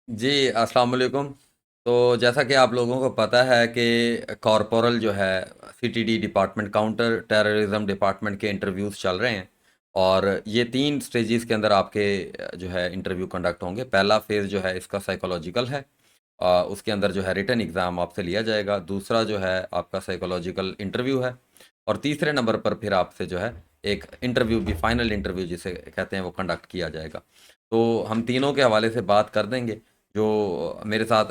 जी, अस्सलाम वालेकुम। तो जैसा कि आप लोगों को पता है कि कॉर्पोरल जो है CTD department counter terrorism department के इंटरव्यूज़ चल रहे हैं और ये 3 स्टेजेस के अंदर आपके जो है इंटरव्यू कंडक्ट होंगे। पहला फ़ेज़ जो है इसका साइकोलॉजिकल है। उसके अंदर जो है रिटन एग्ज़ाम आपसे लिया जाएगा। दूसरा जो है आपका साइकोलॉजिकल इंटरव्यू है और तीसरे नंबर पर फिर आपसे जो है एक इंटरव्यू भी फाइनल इंटरव्यू जिसे कहते हैं वो कंडक्ट किया जाएगा। तो हम तीनों के हवाले से बात कर देंगे। जो मेरे साथ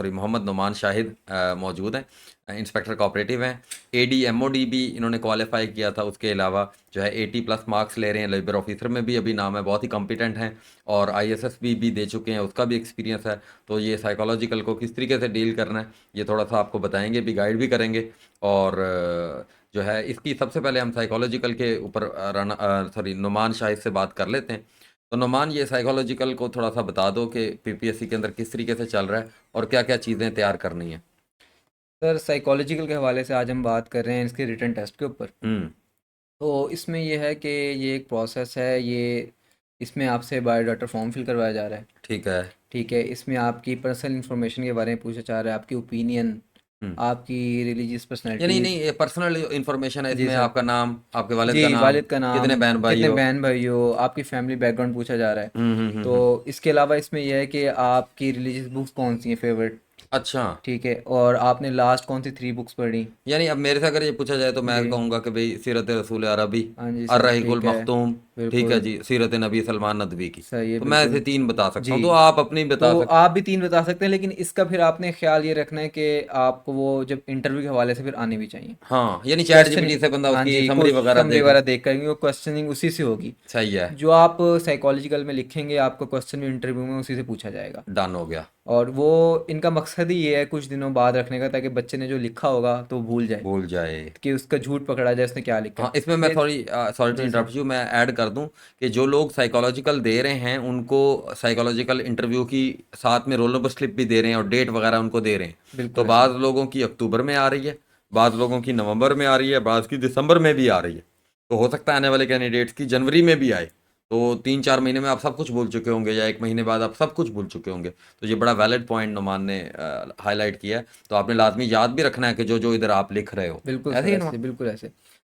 मोहम्मद नुमान शाहिद मौजूद हैं, इंस्पेक्टर कोऑपरेटिव हैं। एडीएमओडी भी इन्होंने क्वालिफाई किया था। उसके अलावा जो है 80 प्लस मार्क्स ले रहे हैं। लेबर ऑफिसर में भी अभी नाम है, बहुत ही कॉम्पिटेंट हैं और आईएसएस भी दे चुके हैं, उसका भी एक्सपीरियंस है। तो ये साइकोलॉजिकल को किस तरीके से डील करना है ये थोड़ा सा आपको बताएंगे भी, गाइड भी करेंगे। और जो है इसकी सबसे पहले हम साइकोलॉजिकल के ऊपर नुमान शाहिद से बात कर लेते हैं। तो नुमान, ये साइकोलॉजिकल को थोड़ा सा बता दो कि पीपीएससी के अंदर किस तरीके से चल रहा है और क्या क्या चीज़ें तैयार करनी है। सर साइकोलॉजिकल के हवाले से आज हम बात कर रहे हैं इसके रिटन टेस्ट के ऊपर। हम्म। तो इसमें ये है कि ये एक प्रोसेस है। ये इसमें आपसे बायोडाटा फॉर्म फिल करवाया जा रहा है। ठीक है। ठीक है, इसमें आपकी पर्सनल इंफॉर्मेशन के बारे में पूछा जा रहा है, आपकी ओपिनियन, हम्म। आपकी रिलीजियस या नहीं पर्सनैलिटी। नहीं, ये पर्सनल इंफॉर्मेशन है, जी इसमें सर। आपका नाम, आपके वालिद जी, का नाम, वालिद का नाम, कितने बहन भाई कितने हो। बहन भाई हो, आपकी फैमिली बैकग्राउंड पूछा जा रहा है। तो हम्म। इसके अलावा इसमें यह है कि आपकी रिलीजियस बुक्स कौन सी हैं फेवरेट। अच्छा। ठीक है, और आपने लास्ट कौन सी 3 बुक्स पढ़ी। यानी अब मेरे से अगर ये पूछा जाए तो मैं जी। कहूँगा कि भाई सीरत रसूल अरबी, हाँ जी अर सर, रहीकुल ठीक है। मखतूम। ठीक है बिल्कुल जी, सीरत नबी सलमान नदवी की। सही है, तो मैं ऐसे बिल्कुल। 3 बता सकता जी, हूँ, तो आप अपनी बता तो सकते। आप भी 3 बता सकते हैं, लेकिन इसका फिर आपने ख़्याल ये रखना है कि आपको वो जब इंटरव्यू के हवाले से फिर आने भी चाहिए। हाँ, यानी चैट क्वेश्चनिंग, जीपीटी से बंदा हाँ उसकी जी, समरी कुछ वगैरह समरी देख ले। वगैरह देख कर, वो क्वेश्चनिंग उसी से होगी। सही है। जो आप साइकोलॉजिकल में लिखेंगे, आपका क्वेश्चन भी इंटरव्यू में उसी से पूछा जाएगा। डन हो गया। और वो इनका मकसद ही ये है कुछ दिनों बाद रखने का, ताकि बच्चे ने जो लिखा होगा तो वो भूल जाए, भूल जाए। कि उसका झूठ पकड़ा जाए उसने क्या लिखा है। हाँ, इसमें मैं फिर थोड़ी सॉरी टू जी सर। इंटरप्ट यू, मैं ऐड कर दूं कि जो लोग साइकोलॉजिकल दे रहे हैं उनको साइकोलॉजिकल इंटरव्यू की साथ में रोल नंबर स्लिप भी दे रहे हैं और डेट वगैरह उनको दे रहे हैं। तो बिल्कुल ऐसे। बाद लोगों की अक्टूबर में आ रही है, बाद लोगों की नवंबर में आ रही है, बाद की दिसंबर में भी आ रही है। तो हो सकता है आने वाले कैंडिडेट्स की जनवरी में भी आए। तो 3-4 महीने में आप सब कुछ भूल चुके होंगे या 1 महीने बाद आप सब कुछ भूल चुके होंगे। तो ये बड़ा वैलिड पॉइंट नुमान ने हाईलाइट किया है। तो आपने लाजमी याद भी रखना है कि जो जो इधर आप लिख रहे हो। बिल्कुल ऐसे सर ही ऐसे, नुमान। बिल्कुल ऐसे।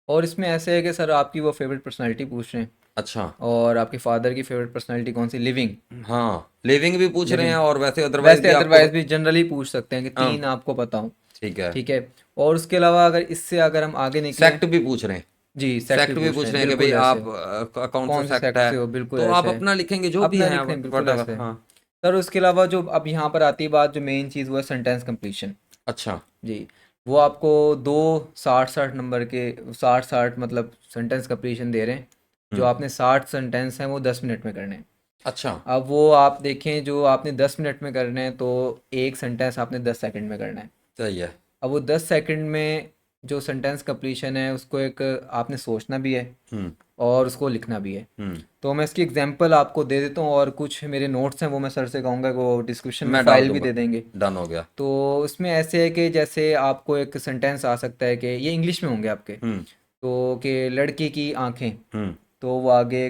और इसमें ऐसे है कि सर आपकी वो फेवरेट पर्सनालिटी पूछ रहे हैं, अच्छा। और आपके फादर की फेवरेट पर्सनालिटी कौन सी, लिविंग। हाँ, लिविंग भी पूछ रहे लिविंग। हैं और वैसे अदरवाइज वैसे भी आपको अदरवाइज भी जनरली पूछ सकते हैं कि हाँ। 3 आपको पता हो। ठीक है। ठीक है। और उसके अलावा अगर इससे अगर हम आगे निकलें। सेक्ट भी पूछ रहे हैं। जी, सेक्ट भी सेक्ट भी पूछ रहे पूछ हैं, रहे हैं कि भाई बिल्कुल ऐसे। आप कौन सा कौन से सेक्ट सेक्ट है। से हो, बिल्कुल तो आप ऐसे। अपना लिखेंगे जो भी अपना है, लिख लें, बिल्कुल वट एवर। ऐसे। हाँ। सर उसके अलावा जो अब यहाँ पर आती है बात, जो मेन चीज़ वो है सेंटेंस कंप्लीशन। अच्छा। जी। वो आपको दो 60-60 नंबर के, 60-60 मतलब सेंटेंस कंप्लीशन दे रहे हैं। जो हम्म। आपने 60 सेंटेंस हैं वो 10 मिनट में करने हैं। अच्छा। अब वो आप देखें, जो आपने 10 मिनट में करने हैं, तो एक सेंटेंस आपने 10 सेकंड में करना है। सही है। अब वो 10 सेकंड में जो सेंटेंस कंप्लीशन है उसको एक आपने सोचना भी है हम्म। और उसको लिखना भी है। हम्म। तो मैं इसकी एग्जांपल आपको दे देता हूँ, और कुछ मेरे नोट्स हैं वो मैं सर से कहूँगा कि वो डिस्क्रिप्शन में मैं डाल फाइल भी दूंगा। दे देंगे। डन हो गया। तो उसमें ऐसे है कि जैसे आपको एक सेंटेंस आ सकता है कि ये इंग्लिश में होंगे आपके। हम्म। तो कि लड़की की आंखें, हम्म। तो वो आगे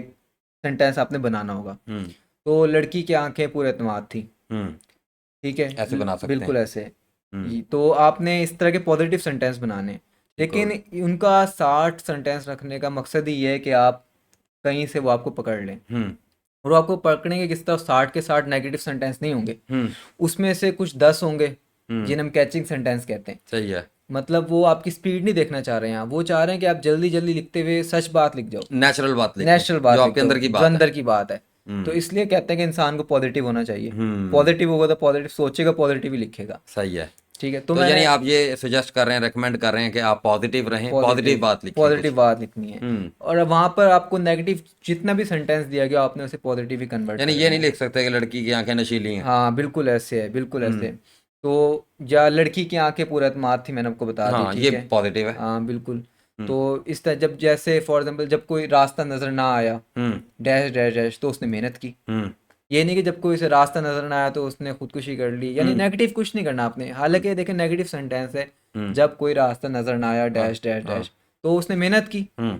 सेंटेंस आपने बनाना होगा। हम्म। तो लड़की की आंखें पूरे एतमाद थी। हम्म। ठीक है, ऐसे बना सकते बिल्कुल हैं। ऐसे। हम्म। तो आपने इस तरह के पॉजिटिव सेंटेंस बनाने हैं। ठीक हो। लेकिन उनका 60 सेंटेंस रखने का मकसद ही ये है कि आप कहीं से वो आपको पकड़ लें। हम्म। और वो आपको पकड़ेंगे किस तरह, 60 के 60 नेगेटिव सेंटेंस नहीं होंगे। हम्म। उसमें से कुछ 10 होंगे हम्म। जिन्हें हम कैचिंग सेंटेंस कहते हैं। सही है। मतलब वो आपकी स्पीड नहीं देखना चाह रहे हैं, वो चाह रहे हैं कि आप जल्दी जल्दी लिखते हुए सच बात लिख जाओ। नेचुरल बात लिखें, नेचुरल जो बात लिख आपके जाओ, अंदर की जो बात है। अंदर की बात है। तो हम्म। इसलिए कहते हैं कि इंसान को पॉजिटिव होना चाहिए। हम्म। पॉजिटिव होगा तो पॉजिटिव सोचेगा, पॉजिटिव ही लिखेगा। सही है। ठीक है, तो तो मैंने यानी आप ये सजेस्ट कर रहे हैं, रेकमेंड कर रहे हैं कि आप पॉजिटिव रहें, पॉजिटिव पॉजिटिव, बात लिखें पॉजिटिव कुछ। बात लिखनी है। हम्म। और अब वहाँ पर आपको नेगेटिव जितना भी सेंटेंस दिया गया आपने उसे पॉजिटिव ही कन्वर्ट यानी कर ये नहीं देना है। लिख सकते कि लड़की की आंखें नशीली हैं। हाँ बिल्कुल ऐसे है, बिल्कुल हम्म। ऐसे। तो या लड़की की आंखें पूरा एतमाद थी, मैंने आपको बता दी, हाँ, ये ठीक है। पॉजिटिव है। हाँ बिल्कुल। हम्म। तो इस तरह जब जैसे फॉर एग्जांपल जब कोई रास्ता नज़र ना आया, हम्म। डैश डैश डैश, तो उसने मेहनत की। हम्म। ये नहीं कि जब कोई उसे रास्ता नज़र ना आया तो उसने खुदकुशी कर ली, यानी हम्म। नेगेटिव कुछ नहीं करना आपने। हम्म। हालांकि देखिए नेगेटिव सेंटेंस है। हम्म। जब कोई रास्ता नज़र ना आया, हाँ। डैश डैश हाँ। डैश, तो उसने मेहनत की। हम्म।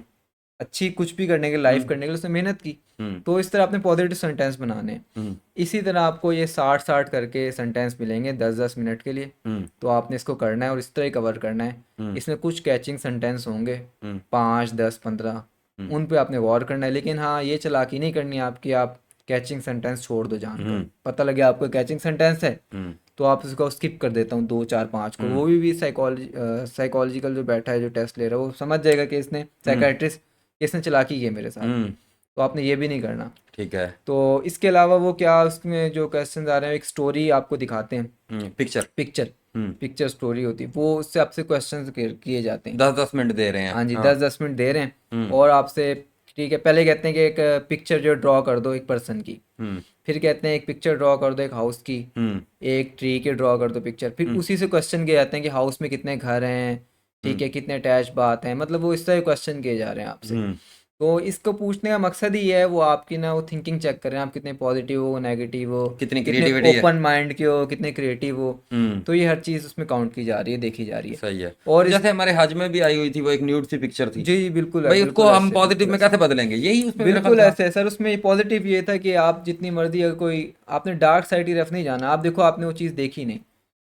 अच्छी कुछ भी करने के लिए, लाइफ हम्म करने के लिए उसने मेहनत की। हम्म तो इस तरह अपने पॉजिटिव सेंटेंस बनाने हैं। हम्म इसी तरह आपको ये 60-60 करके सेंटेंस मिलेंगे 10-10 मिनट के लिए। हम्म तो आपने इसको करना है और इस तरह ही कवर करना है। हम्म इसमें कुछ कैचिंग सेंटेंस होंगे, हम्म 5, 10, 15, हम्म उन पे आपने गौर करना है। लेकिन हाँ, ये चालाकी नहीं करनी है आपकी, आप कैचिंग सेंटेंस छोड़ दो जानकर। हम्म पता लगे आपको कैचिंग सेंटेंस है हम्म तो आप उसको स्किप कर देता हूँ 2, 4, 5 को। हम्म वो भी साइकोलॉजिकल जो बैठा है, जो टेस्ट ले रहा है, वो समझ जाएगा कि इसने हम्म साइकाइट्रिस्ट, इसने चालाकी की है मेरे साथ। हम्म, तो आपने ये भी नहीं करना। ठीक है। तो इसके अलावा वो क्या, उसमें जो क्वेश्चन आ रहे हैं, एक स्टोरी आपको दिखाते हैं। पिक्चर। पिक्चर, हम्म पिक्चर स्टोरी होती है वो, उससे आपसे क्वेश्चन किए जाते हैं। 10-10 मिनट दे रहे हैं, हाँ जी, हाँ। 10-10 मिनट दे रहे हैं। हम्म और आपसे, ठीक है, पहले कहते हैं कि एक पिक्चर जो ड्रॉ कर दो एक पर्सन की। हम्म फिर कहते हैं एक पिक्चर ड्रॉ कर दो एक हाउस की। हम्म एक ट्री के ड्रॉ कर दो पिक्चर। फिर हम्म उसी से क्वेश्चन किए जाते हैं कि हाउस में कितने घर हैं, ठीक हम्म है, कितने अटैच बाथ हैं। मतलब वो इस तरह क्वेश्चन किए जा रहे हैं आपसे। हम्म तो इसको पूछने का मकसद ही है वो आपकी ना वो थिंकिंग चेक करें, आप कितने पॉजिटिव हो, नेगेटिव हो, कितनी कितने क्रिएटिविटी है। ओपन माइंड के हो, कितने क्रिएटिव हो। हम्म तो ये हर चीज़ उसमें काउंट की जा रही है, देखी जा रही है। सही है। और इस, जैसे हमारे हज में भी आई हुई थी वो एक न्यूड सी पिक्चर थी। जी जी, बिल्कुल है, भाई उसको बिल्कुल हम ऐसे, पॉजिटिव बिल्कुल में ऐसे, कैसे बदलेंगे, यही उसमें मेरा ख्याल बिल्कुल था। ऐसे है सर। उसमें पॉजिटिव ये था कि आप जितनी मर्जी, अगर कोई, आपने डार्क साइड की तरफ नहीं जाना। आप देखो, आपने वो चीज़ देखी नहीं,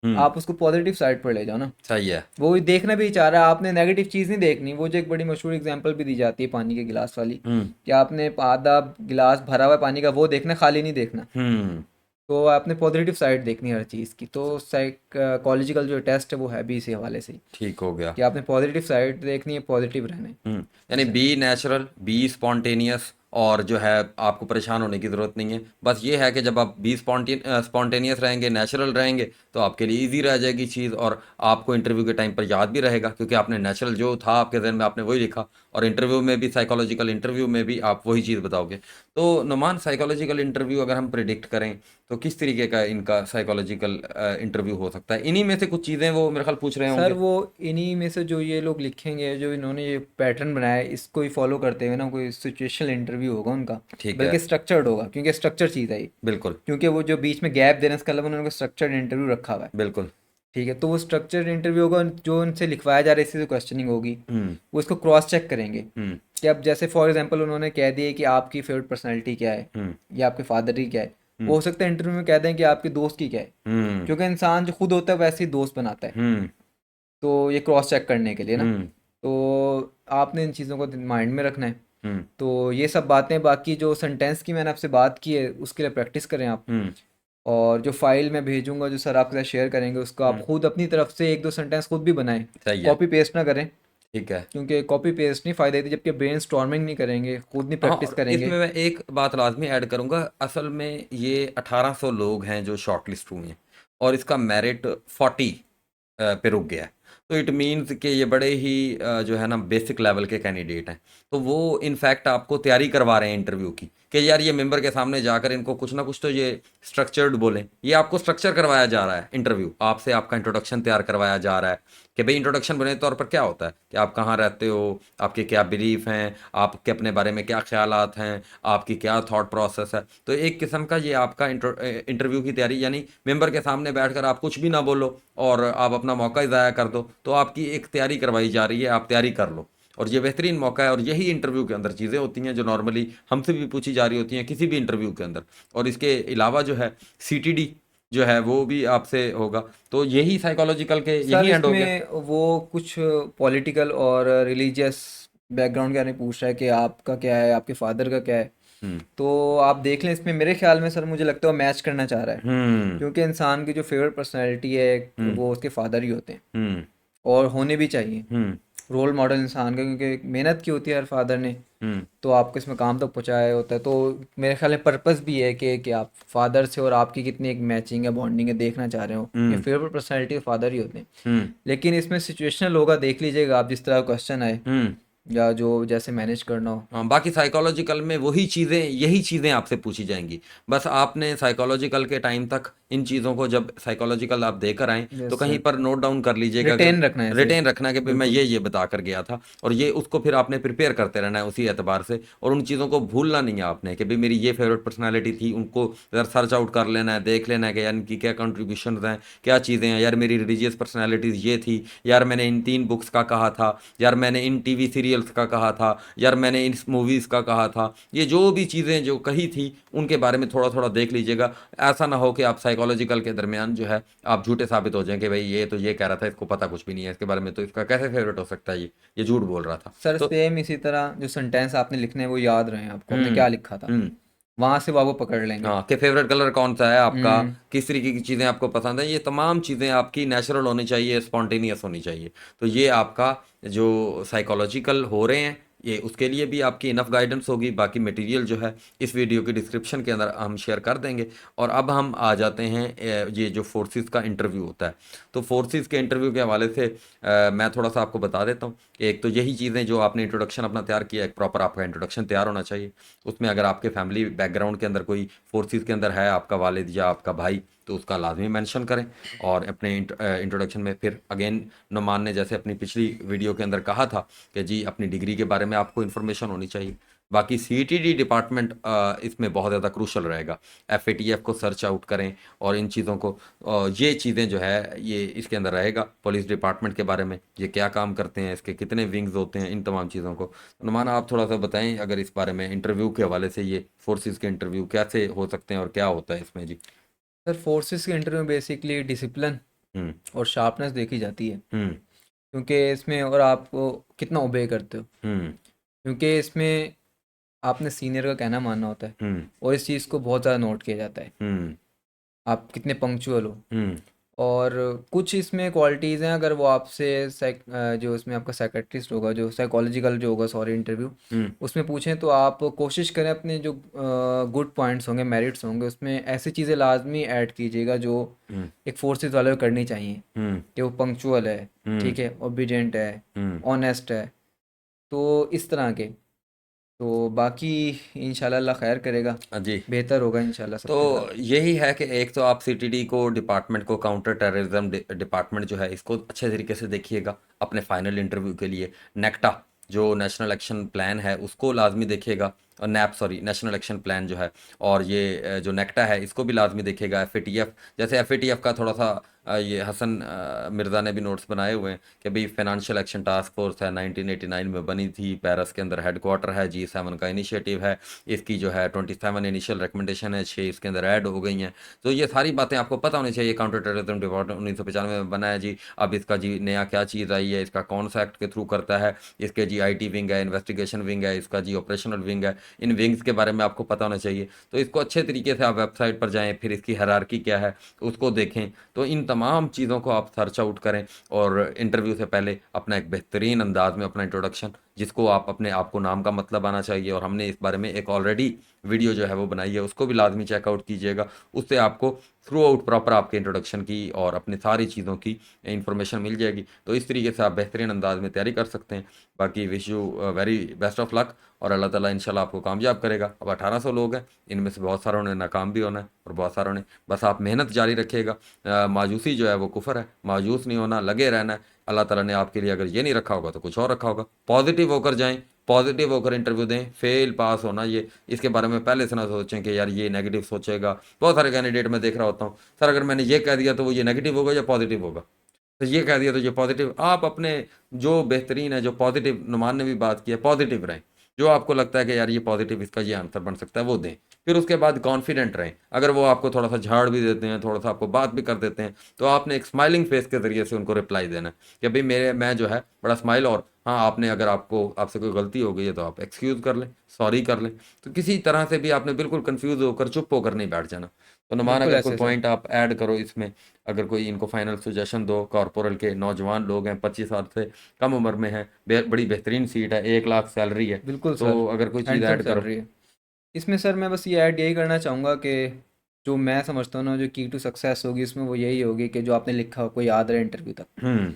हम्म आप उसको पॉजिटिव साइड पर ले जाओ ना। सही है। वो देखना भी चाह रहा है, आपने नेगेटिव चीज़ नहीं देखनी। वो जो एक बड़ी मशहूर एग्जांपल भी दी जाती है पानी के गिलास वाली, हम्म कि आपने आधा गिलास भरा हुआ है पानी का, वो देखना, खाली नहीं देखना। हम्म तो आपने पॉजिटिव साइड देखनी है हर चीज़ की। तो साइकोलॉजिकल जो टेस्ट है वो है भी इसी हवाले से ही, ठीक हो गया। कि आपने पॉजिटिव साइड देखनी है, पॉजिटिव रहना है। यानी जी sir. Be natural, be spontaneous, और जो है आपको परेशान होने की ज़रूरत नहीं है। बस ये है कि जब आप बी स्पॉन्टेनियस रहेंगे, नेचुरल रहेंगे, तो आपके लिए इजी रह जाएगी चीज़, और आपको इंटरव्यू के टाइम पर याद भी रहेगा, क्योंकि आपने नेचुरल जो था आपके जहन में आपने वही लिखा, और इंटरव्यू में भी, साइकोलॉजिकल इंटरव्यू में भी आप वही चीज़ बताओगे। तो नुमान, साइकोलॉजिकल इंटरव्यू अगर हम प्रिडिक्ट करें तो किस तरीके का इनका साइकोलॉजिकल इंटरव्यू हो सकता है? इन्हीं में से कुछ चीज़ें वो मेरे ख्याल पूछ रहे सर होंगे। वो इन्हीं में से जो ये लोग लिखेंगे, जो इन्होंने ये पैटर्न बनाया है, इसको ही फॉलो करते हुए ना कोई सिचुएशनल इंटरव्यू होगा उनका। ठीक है। बल्कि स्ट्रक्चर्ड होगा, क्योंकि स्ट्रक्चर चीज़ है ये। बिल्कुल क्योंकि वो जो बीच में गैप देना, इसका मतलब उन्होंने स्ट्रक्चर्ड इंटरव्यू रखा हुआ है। बिल्कुल। ठीक है, तो वो स्ट्रक्चर्ड इंटरव्यू होगा, जो उनसे लिखवाया जा रहा है, इसी से क्वेश्चनिंग होगी। हम्म वो इसको क्रॉस चेक करेंगे हम्म कि अब जैसे फॉर एग्जांपल उन्होंने कह दिया कि आपकी फेवरेट पर्सनैलिटी क्या है, हम्म या आपके फादर की क्या है। वो हम्म हो सकता है इंटरव्यू में कह दें कि आपके दोस्त की क्या है। हम्म क्योंकि इंसान जो खुद होता है वैसे ही दोस्त बनाता है। हम्म तो ये क्रॉस चेक करने के लिए ना, हम्म तो आपने इन चीज़ों को माइंड में रखना है। हम्म तो ये सब बातें, बाकी जो सेंटेंस की मैंने आपसे बात की है, उसके लिए प्रैक्टिस करें आप। हम्म और जो फाइल मैं भेजूंगा, जो सर आपके साथ शेयर करेंगे, उसको आप हम्म, खुद अपनी तरफ से एक दो सेंटेंस खुद भी बनाएं। सही है। कॉपी पेस्ट ना करें, ठीक है। क्योंकि कॉपी पेस्ट नहीं फ़ायदा देती, जबकि ब्रेन स्टॉर्मिंग नहीं करेंगे, खुद नहीं हाँ, प्रैक्टिस और करेंगे। इसमें मैं एक बात लाजमी ऐड करूंगा। असल में ये 1800 लोग हैं जो शॉर्टलिस्ट हुए हैं, और इसका मेरिट 40 पे रुक गया है। तो इट मीन्स कि ये बड़े ही जो है ना बेसिक लेवल के कैंडिडेट हैं। तो वो इनफैक्ट आपको तैयारी करवा रहे हैं इंटरव्यू की, कि यार ये मेंबर के सामने जाकर इनको कुछ ना कुछ तो ये स्ट्रक्चर्ड बोलें। ये आपको स्ट्रक्चर करवाया जा रहा है इंटरव्यू, आपसे आपका इंट्रोडक्शन तैयार करवाया जा रहा है, कि भाई इंट्रोडक्शन बने तौर पर क्या होता है, कि आप कहाँ रहते हो, आपके क्या बिलीफ हैं, आपके अपने बारे में क्या ख्यालात हैं, आपकी क्या थॉट प्रोसेस है। तो एक किस्म का ये आपका इंटरव्यू की तैयारी, यानी मेंबर के सामने बैठकर आप कुछ भी ना बोलो और आप अपना मौका ही ज़ाया कर दो, तो आपकी एक तैयारी करवाई जा रही है, आप तैयारी कर लो। और ये बेहतरीन मौका है, और यही इंटरव्यू के अंदर चीज़ें होती हैं जो नॉर्मली हमसे भी पूछी जा रही होती हैं किसी भी इंटरव्यू के अंदर। और इसके अलावा जो है सीटीडी जो है वो भी आपसे होगा। तो यही साइकोलॉजिकल के सर यही एंड हो गया। इसमें वो कुछ पॉलिटिकल और रिलीजियस बैकग्राउंड का नहीं पूछ रहा है कि आपका क्या है, आपके फादर का क्या है। हम्म तो आप देख लें, इसमें मेरे ख्याल में सर मुझे लगता है वो मैच करना चाह रहा है। हम्म क्योंकि इंसान की जो फेवरेट पर्सनैलिटी है हम्म वो उसके फादर ही होते हैं, हम्म और होने भी चाहिए। हम्म रोल मॉडल इंसान का, क्योंकि मेहनत की होती है हर फादर ने, हम्म तो आपको इसमें काम तक पहुंचाया होता है। तो मेरे ख्याल में पर्पस भी है कि आप फादर से और आपकी कितनी एक मैचिंग है, बॉन्डिंग है, देखना चाह रहे हो। ये हम्म फेवरेट पर्सनैलिटी फादर ही होते हैं। हम्म लेकिन इसमें सिचुएशनल होगा, देख लीजिएगा आप, जिस तरह क्वेश्चन आए हम्म या जो जैसे मैनेज करना हो। हाँ, बाकी साइकोलॉजिकल में वही चीज़ें, यही चीज़ें आपसे पूछी जाएंगी। बस आपने साइकोलॉजिकल के टाइम तक इन चीज़ों को, जब साइकोलॉजिकल आप देकर आएँ, तो यस कहीं सर, पर नोट डाउन कर लीजिएगा कि रिटेन रखना है इसे, रिटेन रखना कि भाई मैं बिल्कुल। ये बता कर गया था, और ये उसको फिर आपने प्रिपेयर करते रहना है उसी एतबार से। और उन चीज़ों को भूलना नहीं है आपने, कि भाई मेरी ये फेवरेट पर्सनैलिटी थी, उनको ज़रा सर्च आउट कर लेना है, देख लेना है कि यार इनकी क्या कंट्रीब्यूशन हैं, क्या चीज़ें हैं। यार मेरी रिलीजियस पर्सनैलिटीज़ ये थी, यार मैंने इन 3 बुक्स का कहा था, यार मैंने इन टीवी सीरियल सीरियल्स का कहा था, यार मैंने इन मूवीज़ का कहा था, ये जो भी चीज़ें जो कही थी उनके बारे में थोड़ा थोड़ा देख लीजिएगा। ऐसा ना हो कि आप साइकोलॉजिकल के दरमियान जो है आप झूठे साबित हो जाएं कि भाई ये तो ये कह रहा था, इसको पता कुछ भी नहीं है इसके बारे में, तो इसका कैसे फेवरेट हो सकता है, ये झूठ बोल रहा था। सर तो सेम इसी तरह जो सेंटेंस आपने लिखने हैं वो याद रहे आपको, आपने हम्म क्या लिखा था, हम्म वहां से वो आपको पकड़ लेंगे। हाँ, कि फेवरेट कलर कौन सा है आपका, हम्म। किस तरीके की चीज़ें आपको पसंद है, ये तमाम चीज़ें आपकी नेचुरल होनी चाहिए, स्पॉन्टेनियस होनी चाहिए। तो ये आपका जो साइकोलॉजिकल हो रहे हैं, ये उसके लिए भी आपकी इनफ गाइडेंस होगी। बाकी मटेरियल जो है इस वीडियो के डिस्क्रिप्शन के अंदर हम शेयर कर देंगे। और अब हम आ जाते हैं ये जो फोर्सेस का इंटरव्यू होता है, तो फोर्सेस के इंटरव्यू के हवाले से मैं थोड़ा सा आपको बता देता हूँ। एक तो यही चीज़ें जो आपने इंट्रोडक्शन अपना तैयार किया, एक प्रॉपर आपका इंट्रोडक्शन तैयार होना चाहिए। उसमें अगर आपके फैमिली बैकग्राउंड के अंदर कोई फोर्सेस के अंदर है, आपका वालिद या आपका भाई, तो उसका लाजमी मेंशन करें। और अपने इंट्रोडक्शन में फिर अगेन नुमान ने जैसे अपनी पिछली वीडियो के अंदर कहा था कि जी अपनी डिग्री के बारे में आपको इन्फॉर्मेशन होनी चाहिए। बाकी सीटीडी डिपार्टमेंट इसमें बहुत ज़्यादा क्रूशल रहेगा। एफएटीएफ को सर्च आउट करें और इन चीज़ों को ये चीज़ें जो है ये इसके अंदर रहेगा। पुलिस डिपार्टमेंट के बारे में, ये क्या काम करते हैं, इसके कितने विंग्स होते हैं, इन तमाम चीज़ों को। नुमान आप थोड़ा सा बताएं अगर इस बारे में, इंटरव्यू के हवाले से ये फोर्सेस के इंटरव्यू कैसे हो सकते हैं और क्या होता है इसमें जी। सर फोर्सेस के इंटरव्यू में बेसिकली डिसिप्लिन हम्म और शार्पनेस देखी जाती है, हम्म क्योंकि इसमें और आपको कितना ओबे करते हो, हम्म क्योंकि इसमें आपने सीनियर का कहना मानना होता है हम्म और इस चीज़ को बहुत ज़्यादा नोट किया जाता है, हम्म आप कितने पंक्चुअल हो। हम्म और कुछ इसमें क्वालिटीज़ हैं, अगर वो आपसे जो इसमें आपका साइकेट्रिस्ट होगा, जो साइकोलॉजिकल जो होगा सॉरी इंटरव्यू, हम्म उसमें पूछें तो आप कोशिश करें अपने जो गुड पॉइंट्स होंगे, मेरिट्स होंगे, उसमें ऐसी चीज़ें लाजमी ऐड कीजिएगा जो हम्म एक फोर्सेस वाले को करनी चाहिए, हम्म कि वो पंक्चुअल है, हम्म ठीक है, ओबीडियंट है, हम्म ऑनेस्ट है, तो इस तरह के। तो बाकी इंशाल्लाह अल्लाह खैर करेगा, जी। बेहतर होगा इंशाल्लाह तो सबके साथ। यही है कि एक तो आप सीटीडी को डिपार्टमेंट को, काउंटर टेररिज्म डिपार्टमेंट जो है इसको अच्छे तरीके से देखिएगा अपने फाइनल इंटरव्यू के लिए। नेक्टा जो नेशनल एक्शन प्लान है उसको लाजमी देखिएगा, और nap sorry national action plan जो है, और ये जो नेक्टा है इसको भी लाजमी देखिएगा। एफएटीएफ, जैसे एफएटीएफ का थोड़ा सा ये हसन मिर्ज़ा ने भी नोट्स बनाए हुए हैं कि भाई फाइनेंशियल एक्शन टास्क फोर्स है, 1989 में बनी थी, पेरिस के अंदर हेडक्वार्टर है, G7 का इनिशिएटिव है, इसकी जो है 27 इनिशियल रिकमेंडेशन है, 6 इसके अंदर ऐड हो गई हैं। तो ये सारी बातें आपको पता होनी चाहिए। काउंटर टेररिज्म डिपार्टमेंट 1995 में बना है जी। अब इसका जी नया क्या चीज़ आई है, इसका कौन सा एक्ट के थ्रू करता है, इसके जी आईटी विंग है, इन्वेस्टिगेशन विंग है, इसका जी ऑपरेशनल विंग है, इन विंग्स के बारे में आपको पता होना चाहिए। तो इसको अच्छे तरीके से आप वेबसाइट पर जाएँ, फिर इसकी हायरार्की क्या है उसको देखें। तो इन तमाम चीज़ों को आप सर्च आउट करें, और इंटरव्यू से पहले अपना एक बेहतरीन अंदाज में अपना इंट्रोडक्शन, जिसको आप अपने आप को नाम का मतलब आना चाहिए, और हमने इस बारे में एक ऑलरेडी वीडियो जो है वो बनाई है, उसको भी लाजमी चेकआउट कीजिएगा। उससे आपको थ्रू आउट प्रॉपर आपके इंट्रोडक्शन की और अपनी सारी चीज़ों की इंफॉर्मेशन मिल जाएगी। तो इस तरीके से आप बेहतरीन अंदाज में तैयारी कर सकते हैं। बाकी wish you very best of luck, और अल्लाह ताला इंशाल्लाह आपको कामयाब करेगा। अब 1800 लोग हैं, इनमें से बहुत सारों ने नाकाम भी होना है और बहुत सारों ने, बस आप मेहनत जारी रखिएगा। मायूसी जो है वो कुफर है, मायूस नहीं होना, लगे रहना है। अल्लाह ताला ने आपके लिए अगर ये नहीं रखा होगा तो कुछ और रखा होगा। पॉजिटिव होकर जाएं, पॉजिटिव होकर इंटरव्यू दें। फेल पास होना, ये इसके बारे में पहले से ना सोचें कि यार ये नेगेटिव सोचेगा। बहुत सारे कैंडिडेट मैं देख रहा होता हूँ, सर अगर मैंने ये कह दिया तो वो ये नेगेटिव होगा या पॉजिटिव होगा, तो ये कह दिया तो ये पॉजिटिव। आप अपने जो बेहतरीन है, जो पॉजिटिव, नुमान ने भी बात की है, पॉजिटिव रहें। जो आपको लगता है कि यार ये पॉजिटिव, इसका ये आंसर बन सकता है, वो दें। फिर उसके बाद कॉन्फिडेंट रहें। अगर वो आपको थोड़ा सा झाड़ भी देते हैं, थोड़ा सा आपको बात भी कर देते हैं, तो आपने एक स्माइलिंग फेस के ज़रिए से उनको रिप्लाई देना है कि भाई मैं जो है बड़ा स्माइल, और हाँ आपने अगर आपसे कोई गलती हो गई है तो आप एक्सक्यूज़ कर लें, सॉरी कर लें। तो किसी तरह से भी आपने बिल्कुल कंफ्यूज होकर चुप होकर नहीं बैठ जाना। तो नुमान बिल्कुल अगर कोई ऐसे सर। पॉइंट आप ऐड करो इसमें, अगर कोई इनको फाइनल सुजेशन दो। कॉर्पोरल के नौजवान लोग हैं, 25 साल से कम उम्र में हैं, बड़ी बेहतरीन सीट है, 1 लाख सैलरी है। बिल्कुल सर, तो अगर कोई चीज़ हैंडसम ऐड करो। सैलरी है। इसमें सर मैं बस ये ऐड यही करना चाहूँगा कि जो मैं समझता हूँ ना, जो की टू सक्सेस होगी उसमें वो यही होगी कि जो आपने लिखा हो को याद रहे इंटरव्यू तक। हम्म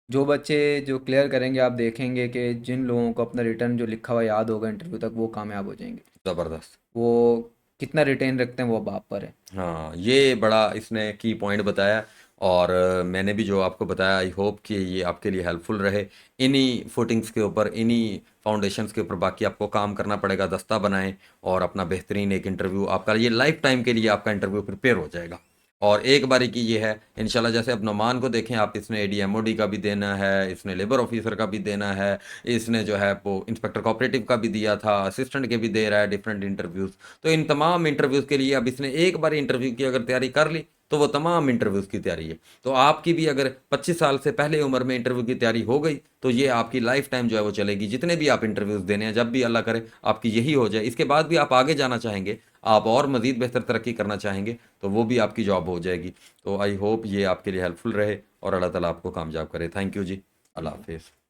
जो बच्चे जो क्लियर करेंगे, आप देखेंगे कि जिन लोगों को अपना रिटर्न जो लिखा हुआ याद होगा इंटरव्यू तक, वो कामयाब हो जाएंगे। ज़बरदस्त। वो कितना रिटेन रखते हैं वो अब आप पर है। हाँ, ये बड़ा इसने की पॉइंट बताया। और मैंने भी जो आपको बताया, आई होप कि ये आपके लिए हेल्पफुल रहे। इन्हीं फुटिंग्स के ऊपर, इन्हीं फाउंडेशंस के ऊपर बाकी आपको काम करना पड़ेगा। दस्ता बनाएं और अपना बेहतरीन एक इंटरव्यू, आपका ये लाइफ टाइम के लिए आपका इंटरव्यू प्रिपेयर हो जाएगा। और एक बारी की ये है इंशाल्लाह, जैसे अब नुमान को देखें आप, इसने एडीएमओडी का भी देना है, इसने लेबर ऑफिसर का भी देना है, इसने जो है वो इंस्पेक्टर कोऑपरेटिव का भी दिया था, असिस्टेंट के भी दे रहा है डिफरेंट इंटरव्यूज़। तो इन तमाम इंटरव्यूज़ के लिए अब इसने एक बार इंटरव्यू की अगर तैयारी कर ली तो वो तमाम इंटरव्यूज़ की तैयारी है। तो आपकी भी अगर 25 साल से पहले उम्र में इंटरव्यू की तैयारी हो गई तो ये आपकी लाइफ टाइम जो है वो चलेगी, जितने भी आप इंटरव्यूज़ देने हैं, जब भी अल्लाह करे आपकी यही हो जाए, इसके बाद भी आप आगे जाना चाहेंगे, आप और मज़ीद बेहतर तरक्की करना चाहेंगे, तो वो भी आपकी जॉब हो जाएगी। तो आई होप ये आपके लिए हेल्पफुल रहे और अल्लाह ताला आपको कामयाब करे। थैंक यू जी। अल्लाह हाफिज़।